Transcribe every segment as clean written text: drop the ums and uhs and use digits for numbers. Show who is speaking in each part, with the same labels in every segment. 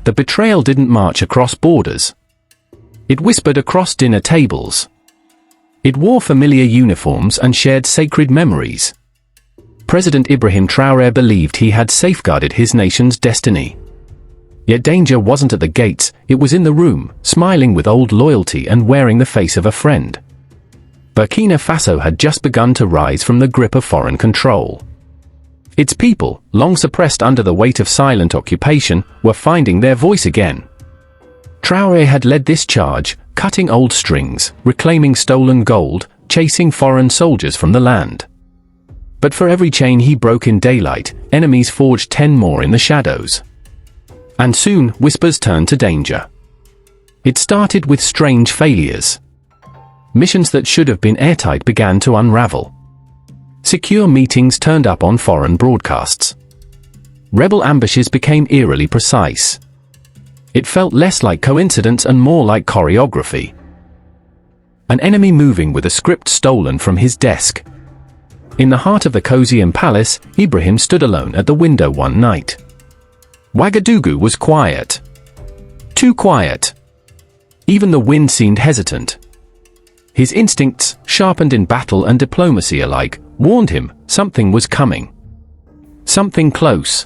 Speaker 1: The betrayal didn't march across borders. It whispered across dinner tables. It wore familiar uniforms and shared sacred memories. President Ibrahim Traoré believed he had safeguarded his nation's destiny. Yet danger wasn't at the gates, it was in the room, smiling with old loyalty and wearing the face of a friend. Burkina Faso had just begun to rise from the grip of foreign control. Its people, long suppressed under the weight of silent occupation, were finding their voice again. Traoré had led this charge, cutting old strings, reclaiming stolen gold, chasing foreign soldiers from the land. But for every chain he broke in daylight, enemies forged 10 more in the shadows. And soon, whispers turned to danger. It started with strange failures. Missions that should have been airtight began to unravel. Secure meetings turned up on foreign broadcasts. Rebel ambushes became eerily precise. It felt less like coincidence and more like choreography. An enemy moving with a script stolen from his desk. In the heart of the Cosium Palace, Ibrahim stood alone at the window one night. Ouagadougou was quiet. Too quiet. Even the wind seemed hesitant. His instincts, sharpened in battle and diplomacy alike, warned him something was coming. Something close.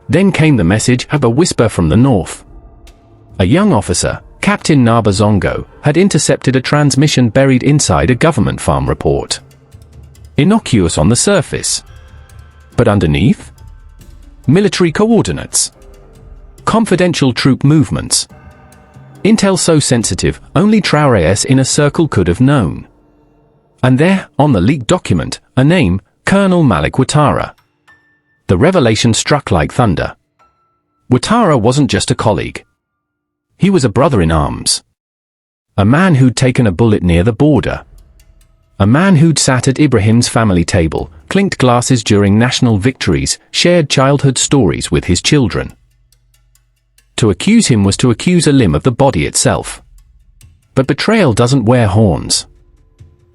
Speaker 1: Then came the message of a whisper from the north. A young officer, Captain Naba Zongo, had intercepted a transmission buried inside a government farm report. Innocuous on the surface. But underneath? Military coordinates. Confidential troop movements. Intel so sensitive, only Traoré's inner circle could have known. And there, on the leaked document, a name, Colonel Malik Ouattara. The revelation struck like thunder. Ouattara wasn't just a colleague. He was a brother in arms. A man who'd taken a bullet near the border. A man who'd sat at Ibrahim's family table, clinked glasses during national victories, shared childhood stories with his children. To accuse him was to accuse a limb of the body itself. But betrayal doesn't wear horns.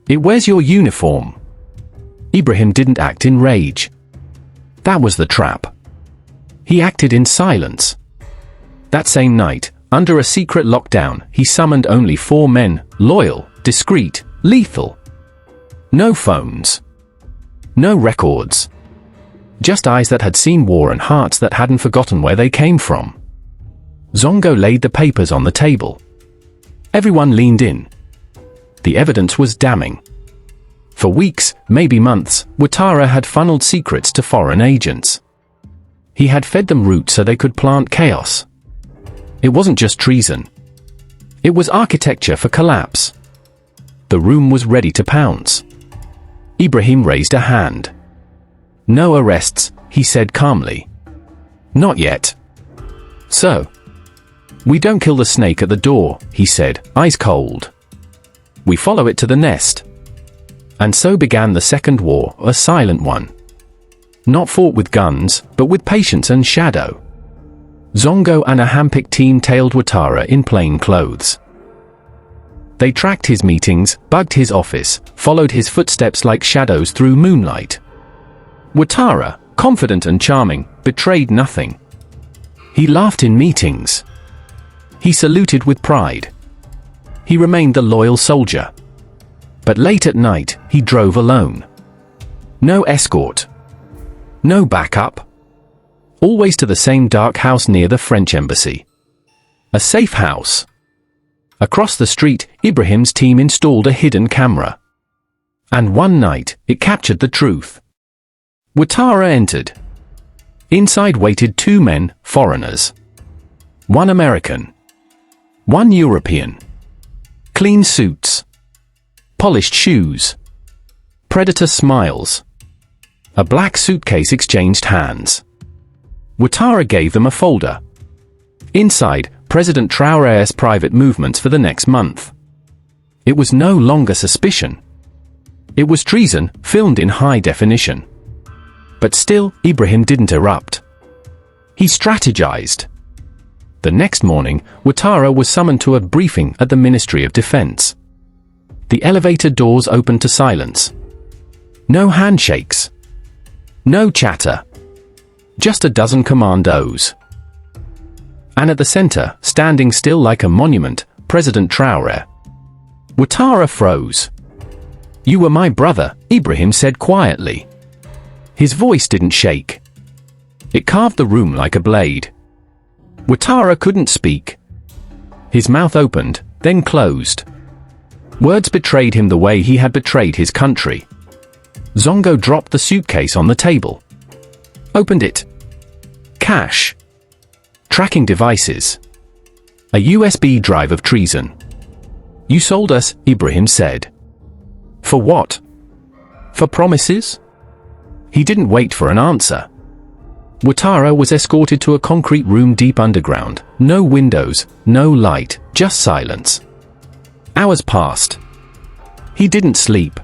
Speaker 1: It wears your uniform. Ibrahim didn't act in rage. That was the trap. He acted in silence. That same night, under a secret lockdown, he summoned only 4 men, loyal, discreet, lethal. No phones. No records. Just eyes that had seen war and hearts that hadn't forgotten where they came from. Zongo laid the papers on the table. Everyone leaned in. The evidence was damning. For weeks, maybe months, Ouattara had funneled secrets to foreign agents. He had fed them route so they could plant chaos. It wasn't just treason. It was architecture for collapse. The room was ready to pounce. Ibrahim raised a hand. "No arrests," he said calmly. "Not yet." "So?" "We don't kill the snake at the door," he said, eyes cold. "We follow it to the nest." And so began the Second War, a silent one. Not fought with guns, but with patience and shadow. Zongo and a handpicked team tailed Ouattara in plain clothes. They tracked his meetings, bugged his office, followed his footsteps like shadows through moonlight. Ouattara, confident and charming, betrayed nothing. He laughed in meetings. He saluted with pride. He remained the loyal soldier. But late at night, he drove alone. No escort. No backup. Always to the same dark house near the French embassy. A safe house. Across the street, Ibrahim's team installed a hidden camera. And one night, it captured the truth. Ouattara entered. Inside waited 2 men, foreigners. 1 American. 1 European. Clean suits. Polished shoes. Predator smiles. A black suitcase exchanged hands. Ouattara gave them a folder. Inside, President Traoré's private movements for the next month. It was no longer suspicion. It was treason, filmed in high definition. But still, Ibrahim didn't erupt. He strategized. The next morning, Ouattara was summoned to a briefing at the Ministry of Defense. The elevator doors opened to silence. No handshakes. No chatter. Just a dozen commandos. And at the center, standing still like a monument, President Traoré. Ouattara froze. "You were my brother," Ibrahim said quietly. His voice didn't shake. It carved the room like a blade. Ouattara couldn't speak. His mouth opened, then closed. Words betrayed him the way he had betrayed his country. Zongo dropped the suitcase on the table. Opened it. Cash. Tracking devices. A USB drive of treason. "You sold us," Ibrahim said. "For what?" "For promises?" He didn't wait for an answer. Ouattara was escorted to a concrete room deep underground. No windows, no light, just silence. Hours passed. He didn't sleep.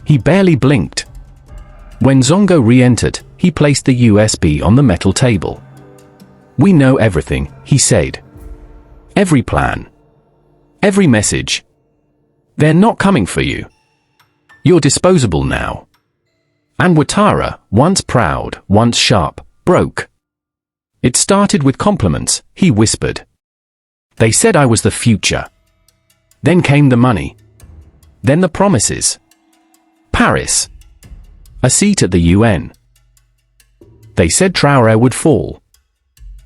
Speaker 1: He barely blinked. When Zongo re-entered, he placed the USB on the metal table. "We know everything," he said. "Every plan. Every message. They're not coming for you. You're disposable now." And Ouattara, once proud, once sharp, broke. "It started with compliments," he whispered. "They said I was the future. Then came the money. Then the promises. Paris. A seat at the UN. They said Traoré would fall.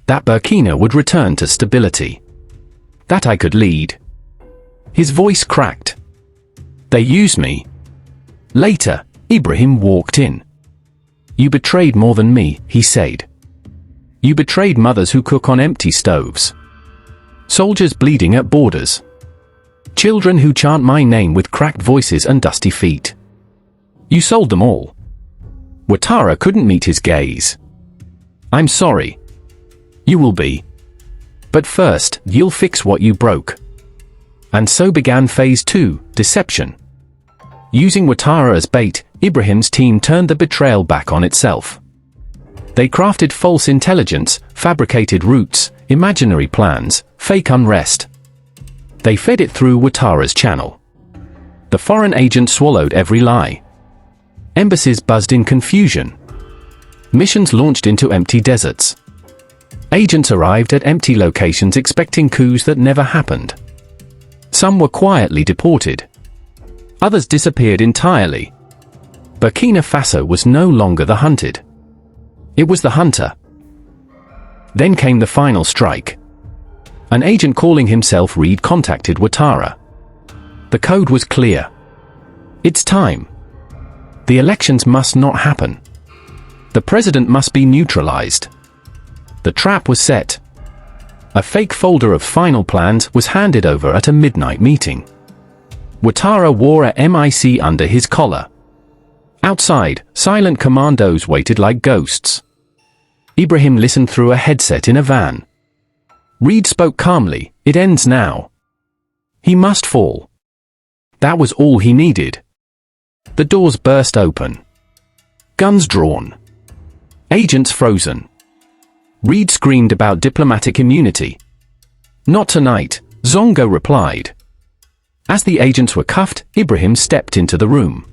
Speaker 1: That Burkina would return to stability. That I could lead." His voice cracked. "They used me." Later, Ibrahim walked in. "You betrayed more than me," he said. "You betrayed mothers who cook on empty stoves. Soldiers bleeding at borders. Children who chant my name with cracked voices and dusty feet. You sold them all." Ouattara couldn't meet his gaze. "I'm sorry. You will be. But first, you'll fix what you broke." And so began Phase 2, deception. Using Ouattara as bait, Ibrahim's team turned the betrayal back on itself. They crafted false intelligence, fabricated routes, imaginary plans, fake unrest. They fed it through Ouattara's channel. The foreign agent swallowed every lie. Embassies buzzed in confusion. Missions launched into empty deserts. Agents arrived at empty locations expecting coups that never happened. Some were quietly deported. Others disappeared entirely. Burkina Faso was no longer the hunted. It was the hunter. Then came the final strike. An agent calling himself Reed contacted Ouattara. The code was clear. "It's time. The elections must not happen. The president must be neutralized." The trap was set. A fake folder of final plans was handed over at a midnight meeting. Ouattara wore a MIC under his collar. Outside, silent commandos waited like ghosts. Ibrahim listened through a headset in a van. Reed spoke calmly, "It ends now. He must fall." That was all he needed. The doors burst open. Guns drawn. Agents frozen. Reed screamed about diplomatic immunity. "Not tonight," Zongo replied. As the agents were cuffed, Ibrahim stepped into the room.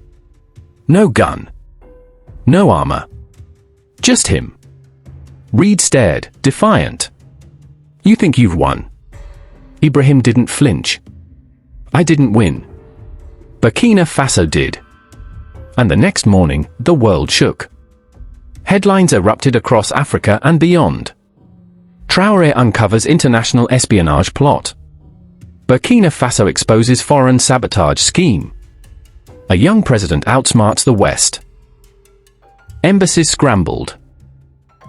Speaker 1: No gun. No armor. Just him. Reed stared, defiant. "You think you've won?" Ibrahim didn't flinch. "I didn't win. Burkina Faso did." And the next morning, the world shook. Headlines erupted across Africa and beyond. Traoré uncovers international espionage plot. Burkina Faso exposes foreign sabotage scheme. A young president outsmarts the West. Embassies scrambled.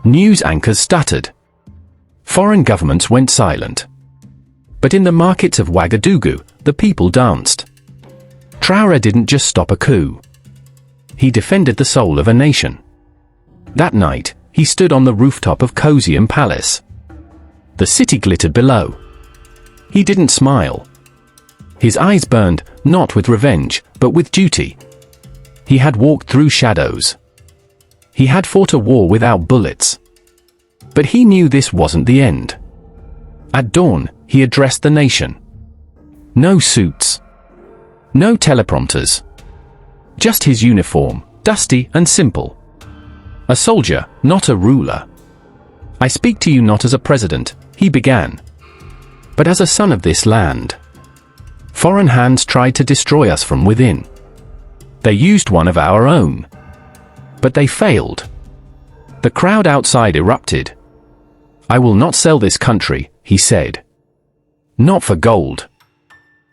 Speaker 1: News anchors stuttered. Foreign governments went silent. But in the markets of Ouagadougou, the people danced. Traoré didn't just stop a coup. He defended the soul of a nation. That night, he stood on the rooftop of Kosium Palace. The city glittered below. He didn't smile. His eyes burned, not with revenge, but with duty. He had walked through shadows. He had fought a war without bullets. But he knew this wasn't the end. At dawn, he addressed the nation. No suits. No teleprompters. Just his uniform, dusty and simple. A soldier, not a ruler. "I speak to you not as a president," he began. But as a son of this land, foreign hands tried to destroy us from within. They used one of our own. But they failed. The crowd outside erupted. I will not sell this country, he said. Not for gold.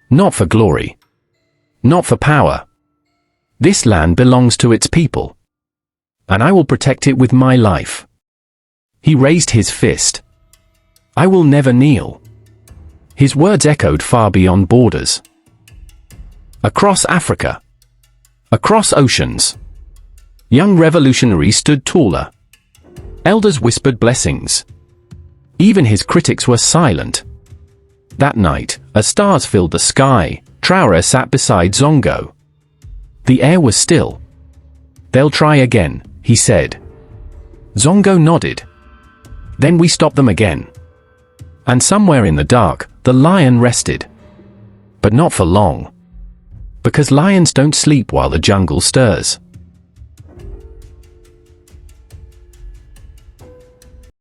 Speaker 1: Not for glory. Not for power. This land belongs to its people. And I will protect it with my life. He raised his fist. I will never kneel. His words echoed far beyond borders. Across Africa. Across oceans. Young revolutionaries stood taller. Elders whispered blessings. Even his critics were silent. That night, as stars filled the sky, Traoré sat beside Zongo. The air was still. They'll try again, he said. Zongo nodded. Then we stopped them again. And somewhere in the dark, the lion rested. But not for long. Because lions don't sleep while the jungle stirs.